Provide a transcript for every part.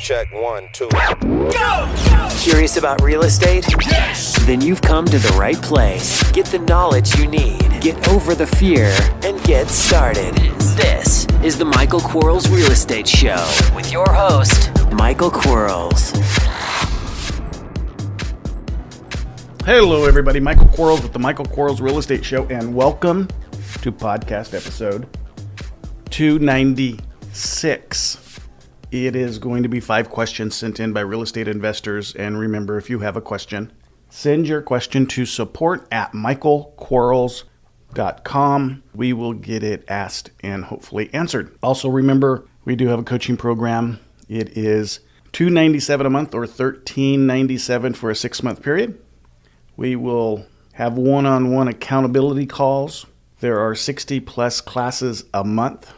check, 1, 2. Go! Curious about real estate? Yes! Then you've come to the right place. Get the knowledge you need, get over the fear, and get started. This is the Michael Quarles Real Estate Show with your host, Michael Quarles. Hello, everybody. Michael Quarles with the Michael Quarles Real Estate Show, and welcome to podcast episode 296. It is going to be 5 questions sent in by real estate investors. And remember, if you have a question, send your question to support@michaelquarles.com. We will get it asked and hopefully answered. Also, remember, we do have a coaching program. It is $297 a month or $1397 for a 6-month period. We will have one-on-one accountability calls. There are 60 plus classes a month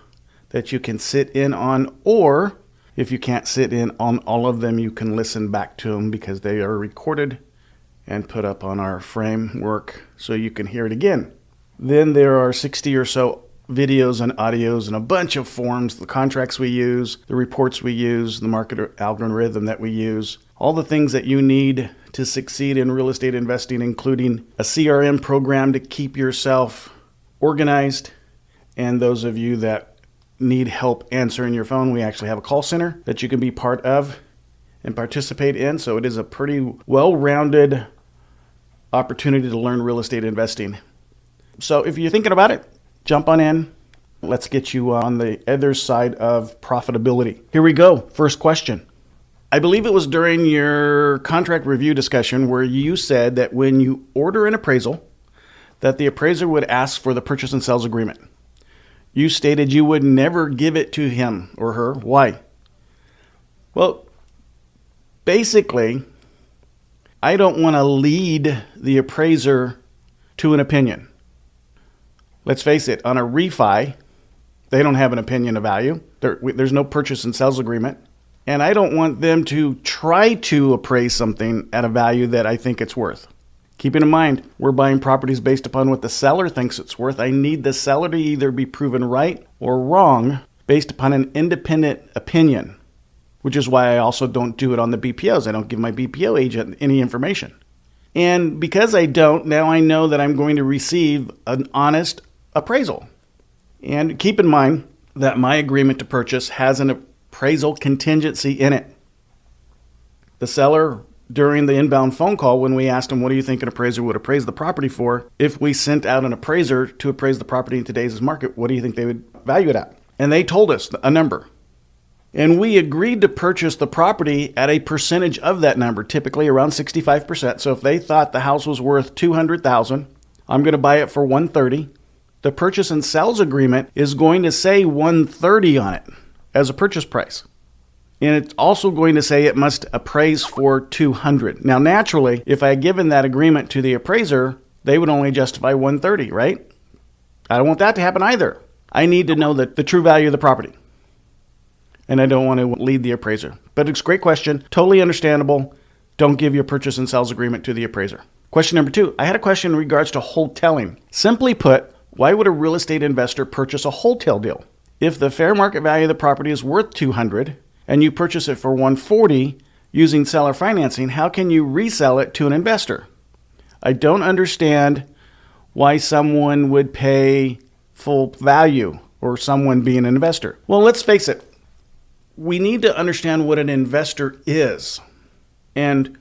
that you can sit in on, or if you can't sit in on all of them, you can listen back to them because they are recorded and put up on our framework so you can hear it again. Then there are 60 or so videos and audios and a bunch of forms, the contracts we use, the reports we use, the market algorithm that we use, all the things that you need to succeed in real estate investing, including a CRM program to keep yourself organized. And those of you that need help answering your phone, we actually have a call center that you can be part of and participate in. So it is a pretty well-rounded opportunity to learn real estate investing. So if you're thinking about it, jump on in. Let's get you on the other side of profitability. Here we go. First question. I believe it was during your contract review discussion where you said that when you order an appraisal, that the appraiser would ask for the purchase and sales agreement. You stated you would never give it to him or her. Why? Well, basically, I don't want to lead the appraiser to an opinion. Let's face it, on a refi, they don't have an opinion of value. There's no purchase and sales agreement. And I don't want them to try to appraise something at a value that I think it's worth. Keeping in mind, we're buying properties based upon what the seller thinks it's worth. I need the seller to either be proven right or wrong based upon an independent opinion, which is why I also don't do it on the BPOs. I don't give my BPO agent any information. And because I don't, now I know that I'm going to receive an honest appraisal. And keep in mind that my agreement to purchase has an appraisal contingency in it. The seller, during the inbound phone call, when we asked him, what do you think an appraiser would appraise the property for? If we sent out an appraiser to appraise the property in today's market, what do you think they would value it at? And they told us a number. And we agreed to purchase the property at a percentage of that number, typically around 65%. So if they thought the house was worth $200,000, I'm going to buy it for $130,000. The purchase and sales agreement is going to say $130,000 on it as a purchase price. And it's also going to say it must appraise for $200,000. Now, naturally, if I had given that agreement to the appraiser, they would only justify $130,000, right? I don't want that to happen either. I need to know the true value of the property. And I don't want to lead the appraiser. But it's a great question. Totally understandable. Don't give your purchase and sales agreement to the appraiser. Question number 2. I had a question in regards to wholetailing. Simply put, why would a real estate investor purchase a wholetail deal? If the fair market value of the property is worth $200,000, and you purchase it for $140,000 using seller financing, how can you resell it to an investor? I don't understand why someone would pay full value or someone being an investor. Well, let's face it. We need to understand what an investor is and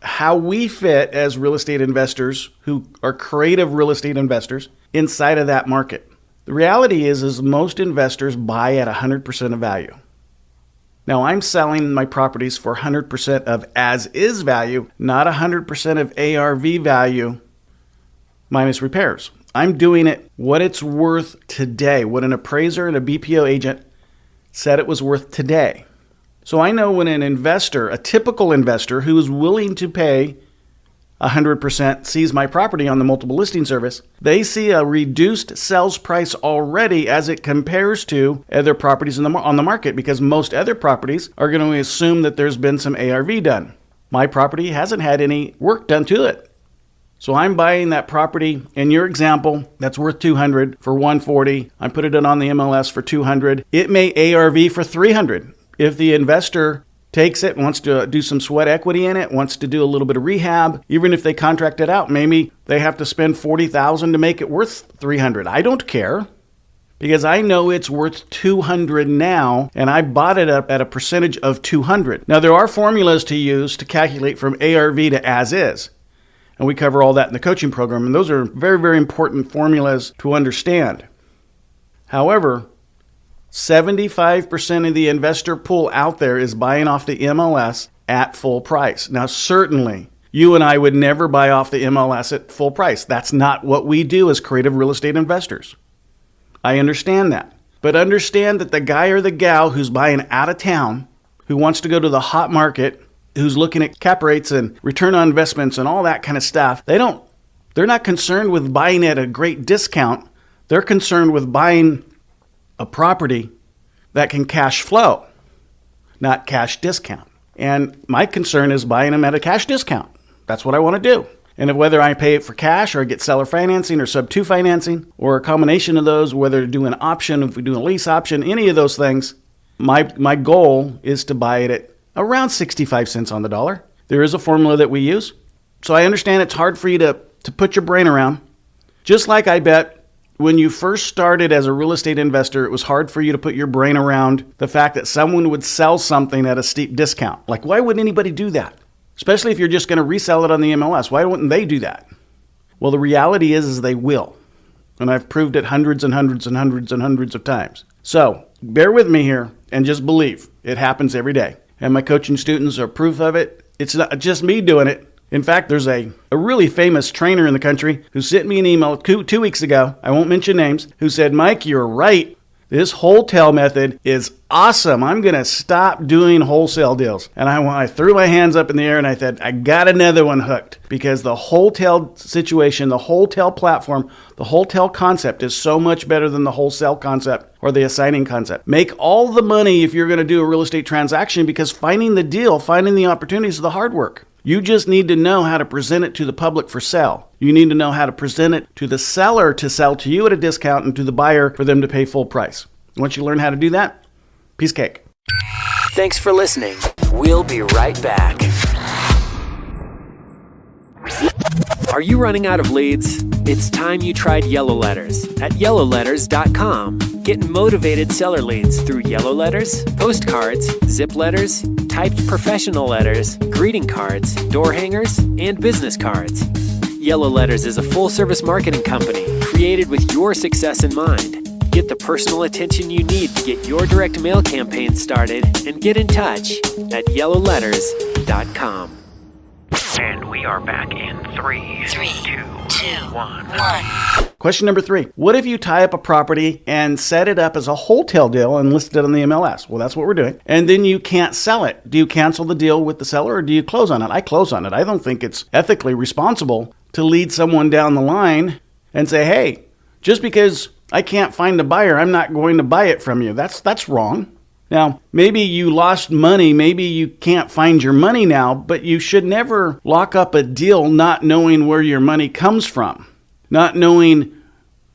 how we fit as real estate investors who are creative real estate investors inside of that market. The reality is most investors buy at 100% of value. Now, I'm selling my properties for 100% of as-is value, not 100% of ARV value minus repairs. I'm doing it what it's worth today, what an appraiser and a BPO agent said it was worth today. So I know when an investor, a typical investor who is willing to pay 100% sees my property on the multiple listing service, they see a reduced sales price already as it compares to other properties on the market, because most other properties are going to assume that there's been some ARV done. My property hasn't had any work done to it. So I'm buying that property in your example that's worth $200,000 for $140,000. I'm putting it on the MLS for $200,000. It may ARV for $300,000. If the investor takes it, wants to do some sweat equity in it, wants to do a little bit of rehab. Even if they contract it out, maybe they have to spend $40,000 to make it worth $300. I don't care, because I know it's worth $200 now, and I bought it up at a percentage of $200. Now, there are formulas to use to calculate from ARV to as is, and we cover all that in the coaching program, and those are very, very important formulas to understand. However, 75% of the investor pool out there is buying off the MLS at full price. Now, certainly, you and I would never buy off the MLS at full price. That's not what we do as creative real estate investors. I understand that. But understand that the guy or the gal who's buying out of town, who wants to go to the hot market, who's looking at cap rates and return on investments and all that kind of stuff, they're not concerned with buying at a great discount. They're concerned with buying a property that can cash flow, not cash discount. And my concern is buying them at a cash discount. That's what I want to do. And whether I pay it for cash or I get seller financing or sub-2 financing or a combination of those, whether to do an option, if we do a lease option, any of those things, my goal is to buy it at around 65 cents on the dollar. There is a formula that we use. So I understand it's hard for you to put your brain around. Just like I bet when you first started as a real estate investor, it was hard for you to put your brain around the fact that someone would sell something at a steep discount. Like, why would anybody do that? Especially if you're just going to resell it on the MLS. Why wouldn't they do that? Well, the reality is they will. And I've proved it hundreds and hundreds and hundreds and hundreds of times. So bear with me here and just believe it happens every day. And my coaching students are proof of it. It's not just me doing it. In fact, there's a really famous trainer in the country who sent me an email 2 weeks ago, I won't mention names, who said, Mike, you're right. This wholetail method is awesome. I'm going to stop doing wholesale deals. And I threw my hands up in the air and I said, I got another one hooked, because the wholetail situation, the wholetail platform, the wholetail concept is so much better than the wholesale concept or the assigning concept. Make all the money if you're going to do a real estate transaction, because finding the deal, finding the opportunities is the hard work. You just need to know how to present it to the public for sale. You need to know how to present it to the seller to sell to you at a discount and to the buyer for them to pay full price. Once you learn how to do that, piece of cake. Thanks for listening. We'll be right back. Are you running out of leads? It's time you tried Yellow Letters at yellowletters.com. Get motivated seller leads through yellow letters, postcards, zip letters, typed professional letters, greeting cards, door hangers, and business cards. Yellow Letters is a full-service marketing company created with your success in mind. Get the personal attention you need to get your direct mail campaign started, and get in touch at yellowletters.com. And we are back in 3, 2, 1. Question number 3. What if you tie up a property and set it up as a wholetail deal and list it on the MLS? Well, that's what we're doing. And then you can't sell it. Do you cancel the deal with the seller, or do you close on it? I close on it. I don't think it's ethically responsible to lead someone down the line and say, hey, just because I can't find a buyer, I'm not going to buy it from you. That's wrong. Now, maybe you lost money, maybe you can't find your money now, but you should never lock up a deal not knowing where your money comes from, not knowing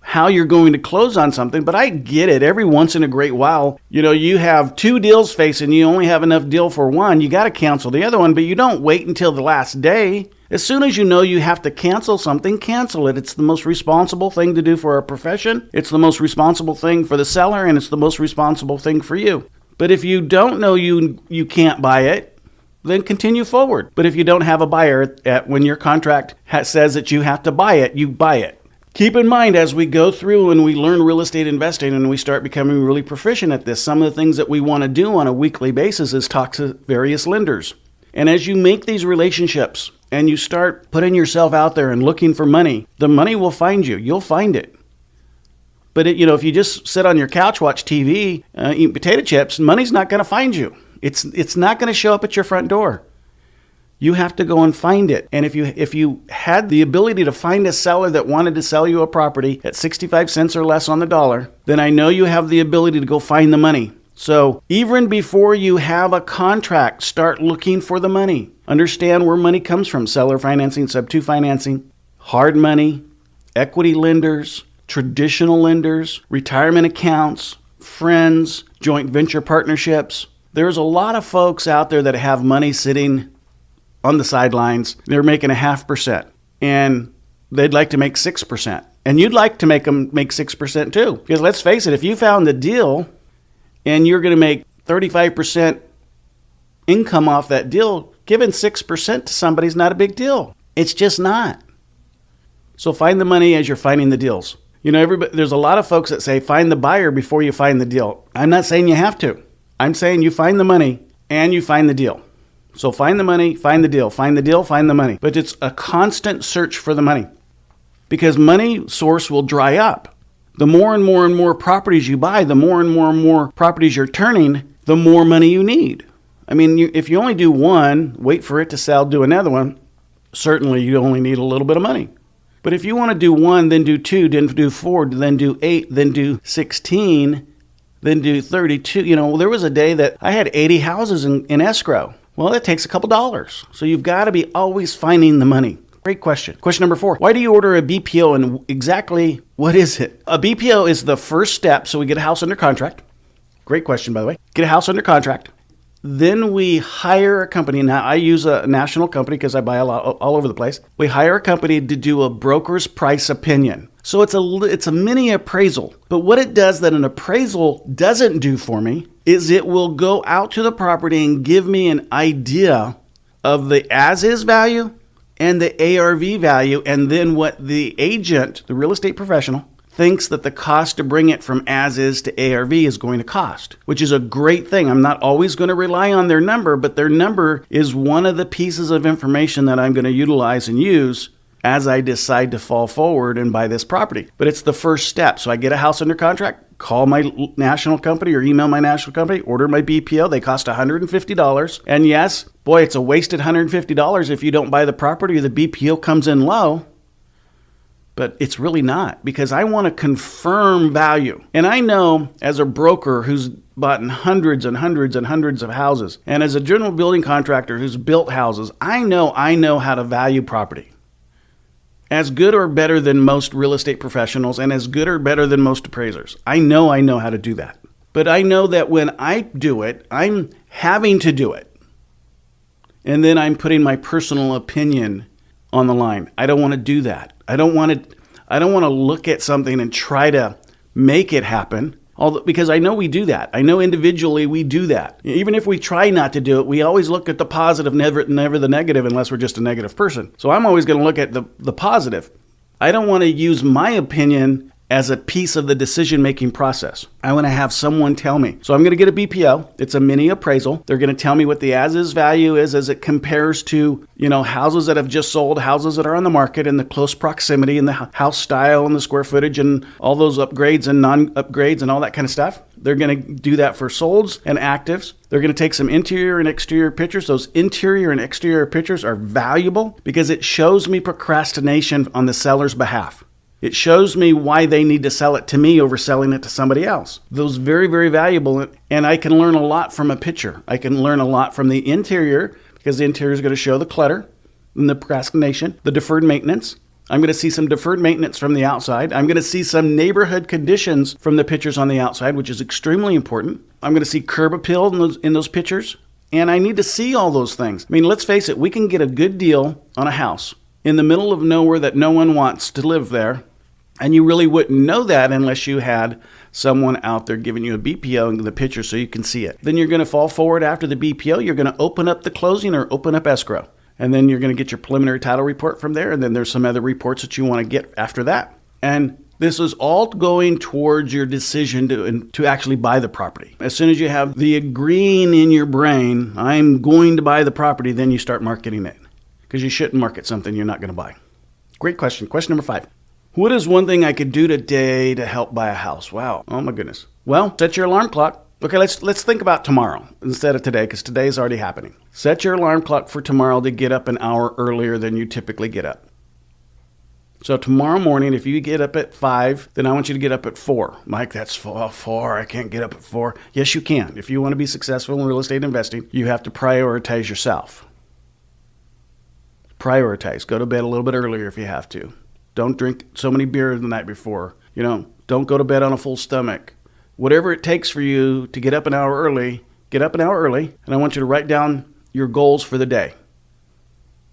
how you're going to close on something. But I get it. Every once in a great while, you have 2 deals facing, you only have enough deal for one, you got to cancel the other one, but you don't wait until the last day. As soon as you know you have to cancel something, cancel it. It's the most responsible thing to do for our profession. It's the most responsible thing for the seller, and it's the most responsible thing for you. But if you don't know you can't buy it, then continue forward. But if you don't have a buyer when your contract says that you have to buy it, you buy it. Keep in mind, as we go through and we learn real estate investing and we start becoming really proficient at this, some of the things that we want to do on a weekly basis is talk to various lenders. And as you make these relationships and you start putting yourself out there and looking for money, the money will find you. You'll find it. But if you just sit on your couch, watch TV, eat potato chips, money's not going to find you. It's not going to show up at your front door. You have to go and find it. And if you had the ability to find a seller that wanted to sell you a property at 65 cents or less on the dollar, then I know you have the ability to go find the money. So even before you have a contract, start looking for the money. Understand where money comes from: seller financing, sub-2 financing, hard money, equity lenders, traditional lenders, retirement accounts, friends, joint venture partnerships. There's a lot of folks out there that have money sitting on the sidelines. They're making 0.5%, and they'd like to make 6%. And you'd like to make them make 6% too. Because let's face it, if you found the deal and you're going to make 35% income off that deal, giving 6% to somebody's not a big deal. It's just not. So find the money as you're finding the deals. There's a lot of folks that say find the buyer before you find the deal. I'm not saying you have to. I'm saying you find the money and you find the deal. So find the money, find the deal, find the deal, find the money. But it's a constant search for the money, because money source will dry up. The more and more and more properties you buy, the more and more and more properties you're turning, the more money you need. I mean, if you only do one, wait for it to sell, do another one, certainly you only need a little bit of money. But if you want to do one, then do two, then do four, then do 8, then do 16, then do 32. There was a day that I had 80 houses in escrow. Well, that takes a couple dollars. So you've got to be always finding the money. Great question. Question number 4. Why do you order a BPO, and exactly what is it? A BPO is the first step. So we get a house under contract. Great question, by the way. Get a house under contract. Then we hire a company. Now, I use a national company because I buy a lot all over the place. We hire a company to do a broker's price opinion. So it's a mini appraisal. But what it does that an appraisal doesn't do for me is it will go out to the property and give me an idea of the as-is value and the ARV value, and then what the agent, the real estate professional, thinks that the cost to bring it from as-is to ARV is going to cost, which is a great thing. I'm not always going to rely on their number, but their number is one of the pieces of information that I'm going to utilize and use as I decide to fall forward and buy this property. But it's the first step. So I get a house under contract, call my national company or email my national company, order my BPO. They cost $150. And yes, boy, it's a wasted $150 if you don't buy the property or the BPO comes in low. But it's really not, because I want to confirm value. And I know as a broker who's bought in hundreds and hundreds and hundreds of houses, and as a general building contractor who's built houses, I know how to value property. As good or better than most real estate professionals, and as good or better than most appraisers. I know how to do that. But I know that when I do it, I'm having to do it. And then I'm putting my personal opinion on the line. I don't want to do that. I don't want to look at something and try to make it happen. Because I know we do that. I know individually we do that. Even if we try not to do it, we always look at the positive, never the negative, unless we're just a negative person. So I'm always going to look at the positive. I don't want to use my opinion as a piece of the decision-making process. I want to have someone tell me. So I'm going to get a BPO. It's a mini appraisal. They're going to tell me what the as-is value is as it compares to, houses that have just sold, houses that are on the market, and the close proximity and the house style and the square footage and all those upgrades and non-upgrades and all that kind of stuff. They're going to do that for solds and actives. They're going to take some interior and exterior pictures. Those interior and exterior pictures are valuable because it shows me procrastination on the seller's behalf. It shows me why they need to sell it to me over selling it to somebody else. Those very, very valuable, and I can learn a lot from a picture. I can learn a lot from the interior, because the interior is going to show the clutter and the procrastination, the deferred maintenance. I'm going to see some deferred maintenance from the outside. I'm going to see some neighborhood conditions from the pictures on the outside, which is extremely important. I'm going to see curb appeal in those pictures, and I need to see all those things. I mean, let's face it, we can get a good deal on a house in the middle of nowhere that no one wants to live there. And you really wouldn't know that unless you had someone out there giving you a BPO and the picture so you can see it. Then you're going to fall forward after the BPO. You're going to open up the closing or open up escrow. And then you're going to get your preliminary title report from there. And then there's some other reports that you want to get after that. And this is all going towards your decision to actually buy the property. As soon as you have the agreeing in your brain, I'm going to buy the property, then you start marketing it. Because you shouldn't market something you're not going to buy. Great question. Question number 5. What is one thing I could do today to help buy a house? Wow. Oh my goodness. Well, set your alarm clock. Okay, let's think about tomorrow instead of today, because today is already happening. Set your alarm clock for tomorrow to get up an hour earlier than you typically get up. So tomorrow morning, if you get up at 5, then I want you to get up at 4. Mike, that's 4. I can't get up at 4. Yes, you can. If you want to be successful in real estate investing, you have to prioritize yourself. Prioritize. Go to bed a little bit earlier if you have to. Don't drink so many beers the night before. Don't go to bed on a full stomach. Whatever it takes for you to get up an hour early, get up an hour early, and I want you to write down your goals for the day.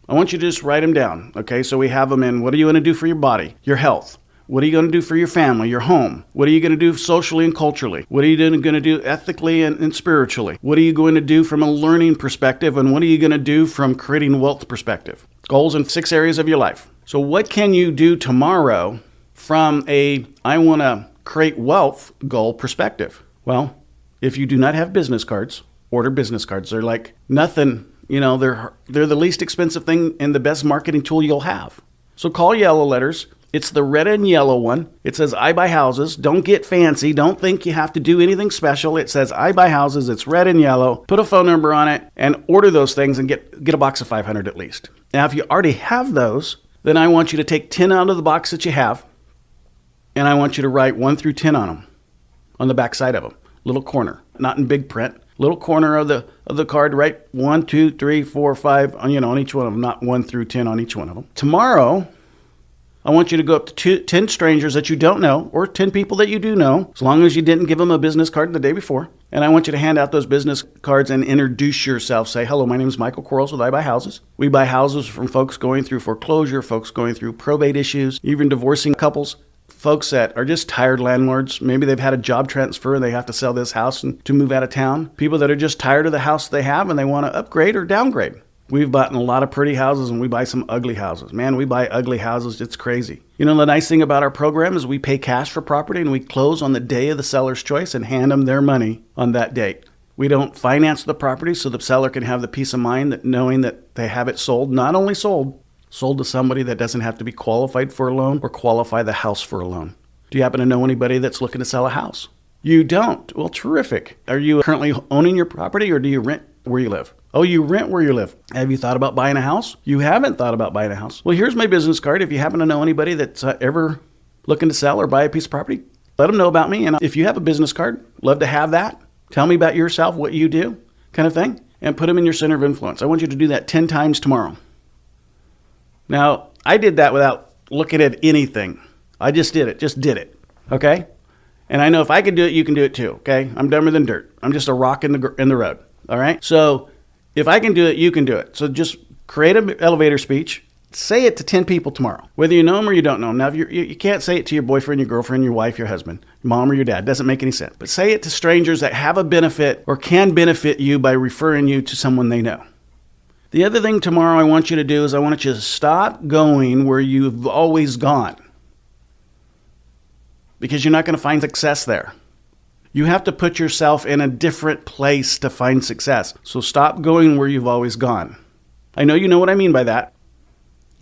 I want you to just write them down, okay? So we have them in, what are you going to do for your body, your health? What are you going to do for your family, your home? What are you going to do socially and culturally? What are you going to do ethically and spiritually? What are you going to do from a learning perspective? And what are you going to do from creating wealth perspective? Goals in 6 areas of your life. So what can you do tomorrow from a, I want to create wealth goal perspective? Well, if you do not have business cards, order business cards. They're like nothing, they're the least expensive thing and the best marketing tool you'll have. So call Yellow Letters. It's the red and yellow one. It says, I buy houses. Don't get fancy. Don't think you have to do anything special. It says, I buy houses. It's red and yellow. Put a phone number on it and order those things and get a box of 500 at least. Now, if you already have those, then I want you to take 10 out of the box that you have, and I want you to write 1 through 10 on them, on the back side of them. Little corner, not in big print. Little corner of the card, write 1, 2, 3, 4, 5, on each one of them, not 1 through 10 on each one of them. Tomorrow, I want you to go up to 10 strangers that you don't know, or 10 people that you do know, as long as you didn't give them a business card the day before. And I want you to hand out those business cards and introduce yourself. Say, hello, my name is Michael Quarles with I Buy Houses. We buy houses from folks going through foreclosure, folks going through probate issues, even divorcing couples, folks that are just tired landlords. Maybe they've had a job transfer and they have to sell this house to move out of town. People that are just tired of the house they have and they want to upgrade or downgrade. We've bought a lot of pretty houses and we buy some ugly houses. Man, we buy ugly houses. It's crazy. The nice thing about our program is we pay cash for property and we close on the day of the seller's choice and hand them their money on that date. We don't finance the property so the seller can have the peace of mind that knowing that they have it sold, not only sold to somebody that doesn't have to be qualified for a loan or qualify the house for a loan. Do you happen to know anybody that's looking to sell a house? You don't? Well, terrific. Are you currently owning your property or do you rent where you live? Oh, you rent where you live. Have you thought about buying a house? You haven't thought about buying a house. Well, here's my business card. If you happen to know anybody that's ever looking to sell or buy a piece of property, let them know about me. And if you have a business card, love to have that. Tell me about yourself, what you do, kind of thing, and put them in your center of influence. I want you to do that 10 times tomorrow. Now, I did that without looking at anything. I just did it, okay? And I know if I can do it, you can do it too, okay? I'm dumber than dirt. I'm just a rock in the road, all right? So if I can do it, you can do it. So just create an elevator speech. Say it to 10 people tomorrow, whether you know them or you don't know them. Now, if you can't say it to your boyfriend, your girlfriend, your wife, your husband, your mom, or your dad. It doesn't make any sense. But say it to strangers that have a benefit or can benefit you by referring you to someone they know. The other thing tomorrow I want you to do is I want you to stop going where you've always gone, because you're not going to find success there. You have to put yourself in a different place to find success. So stop going where you've always gone. I know you know what I mean by that.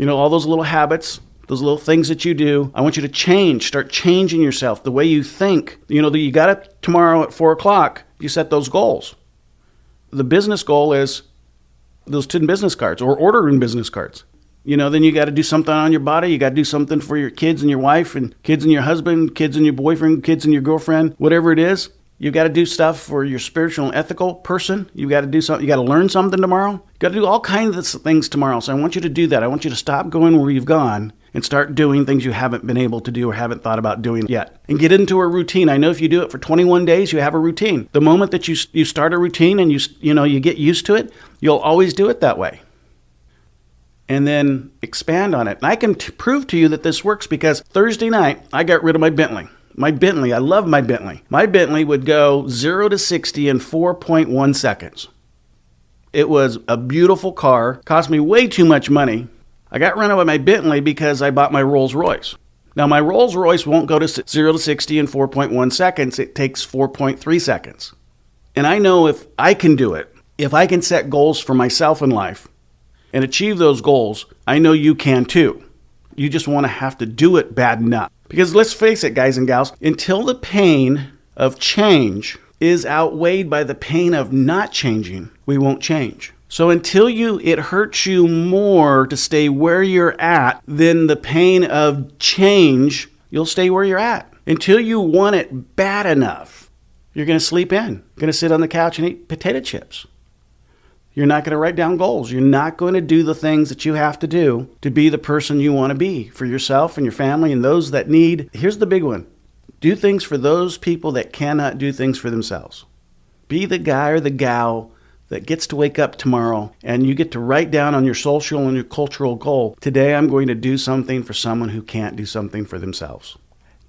All those little habits, those little things that you do. I want you to change. Start changing yourself, the way you think. You got it tomorrow at 4 o'clock. You set those goals. The business goal is those 10 business cards or ordering business cards. Then you got to do something on your body. You got to do something for your kids and your wife and kids and your husband, kids and your boyfriend, kids and your girlfriend, whatever it is. You got to do stuff for your spiritual and ethical person. You got to do something. You got to learn something tomorrow. You got to do all kinds of things tomorrow. So I want you to do that. I want you to stop going where you've gone and start doing things you haven't been able to do or haven't thought about doing yet. And get into a routine. I know if you do it for 21 days, you have a routine. The moment that you start a routine and you get used to it, you'll always do it that way. And then expand on it. And I can prove to you that this works because Thursday night, I got rid of my Bentley. I love my Bentley. My Bentley would go 0 to 60 in 4.1 seconds. It was a beautiful car, cost me way too much money. I got rid of my Bentley because I bought my Rolls Royce. Now, my Rolls Royce won't go to 0 to 60 in 4.1 seconds. It takes 4.3 seconds. And I know if I can do it, if I can set goals for myself in life and achieve those goals, I know you can too. You just want to have to do it bad enough. Because let's face it, guys and gals, until the pain of change is outweighed by the pain of not changing, we won't change. So until it hurts you more to stay where you're at than the pain of change, you'll stay where you're at. Until you want it bad enough, you're going to sleep in. You're going to sit on the couch and eat potato chips. You're not going to write down goals. You're not going to do the things that you have to do to be the person you want to be for yourself and your family and those that need. Here's the big one. Do things for those people that cannot do things for themselves. Be the guy or the gal that gets to wake up tomorrow and you get to write down on your social and your cultural goal, today I'm going to do something for someone who can't do something for themselves.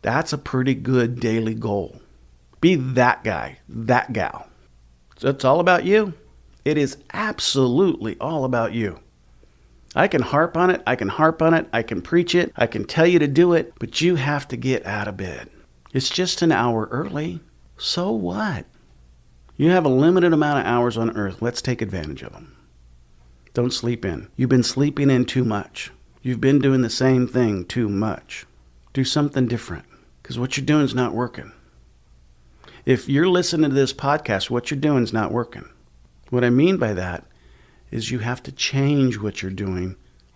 That's a pretty good daily goal. Be that guy, that gal. So it's all about you. It is absolutely all about you. I can harp on it, I can preach it, I can tell you to do it, but you have to get out of bed. It's just an hour early. So what? You have a limited amount of hours on earth. Let's take advantage of them. Don't sleep in. You've been sleeping in too much. You've been doing the same thing too much. Do something different, because what you're doing is not working. If you're listening to this podcast, what you're doing is not working. What I mean by that is you have to change what you're doing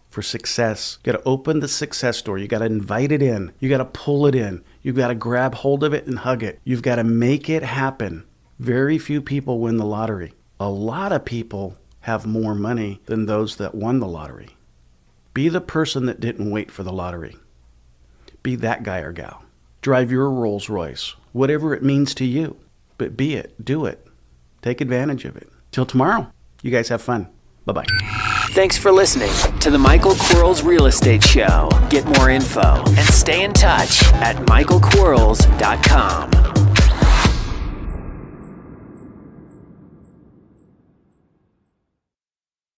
for success. You got to open the success door. You got to invite it in. You got to pull it in. You've got to grab hold of it and hug it. You've got to make it happen. Very few people win the lottery. A lot of people have more money than those that won the lottery. Be the person that didn't wait for the lottery. Be that guy or gal. Drive your Rolls Royce, whatever it means to you. But be it. Do it. Take advantage of it. Till tomorrow, you guys have fun. Bye-bye. Thanks for listening to the Michael Quarles Real Estate Show. Get more info and stay in touch at michaelquarles.com.